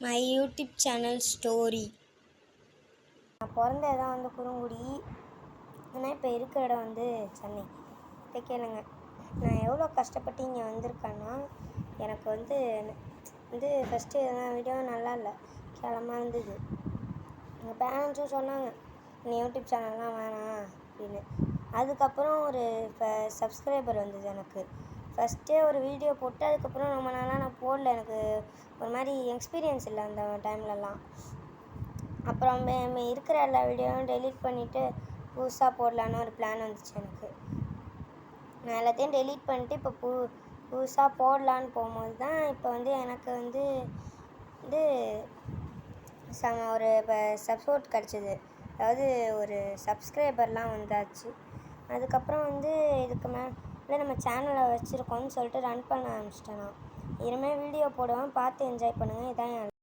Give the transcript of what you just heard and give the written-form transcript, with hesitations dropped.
My YouTube channel story. நான் பிறந்த இடம் வந்து குறுங்குடி, ஆனால் இப்போ இருக்கிற இடம் வந்து சென்னை. இப்போ கேளுங்க, நான் எவ்வளோ கஷ்டப்பட்டு இங்கே வந்திருக்கேன்னா, எனக்கு வந்து ஃபஸ்ட்டு எல்லாம் வீடியோ நல்லா இல்லை, கேவலமாக இருந்தது. எங்கள் பேரண்ட்ஸும் சொன்னாங்க, நீ யூடியூப் சேனல்லாம் வேணாம் அப்படின்னு. அதுக்கப்புறம் ஒரு இப்போ சப்ஸ்கிரைபர் வந்தது எனக்கு. ஃபஸ்ட்டே ஒரு வீடியோ போட்டு அதுக்கப்புறம் ரொம்ப நாளாக நான் போடல. எனக்கு ஒரு மாதிரி எக்ஸ்பீரியன்ஸ் இல்லை அந்த டைம்லலாம். அப்புறம் இருக்கிற எல்லா வீடியோவும் டெலீட் பண்ணிவிட்டு புதுசாக போடலான்னு ஒரு பிளான் வந்துச்சு எனக்கு. நான் எல்லாத்தையும் டெலீட் பண்ணிட்டு இப்போ புதுசாக போடலான்னு போகும்போது தான் இப்போ வந்து எனக்கு வந்து ஒரு இப்போ சப்போர்ட் கிடச்சிது. அதாவது ஒரு சப்ஸ்கிரைபர்லாம் வந்தாச்சு. அதுக்கப்புறம் வந்து இதுக்கு மேலே நம்ம சேனலை வச்சுருக்கோன்னு சொல்லிட்டு ரன் பண்ண ஆரம்பிச்சிட்டேன். நான் இனிமேல் வீடியோ போடுவேன், பார்த்து என்ஜாய் பண்ணுங்கள். இதான்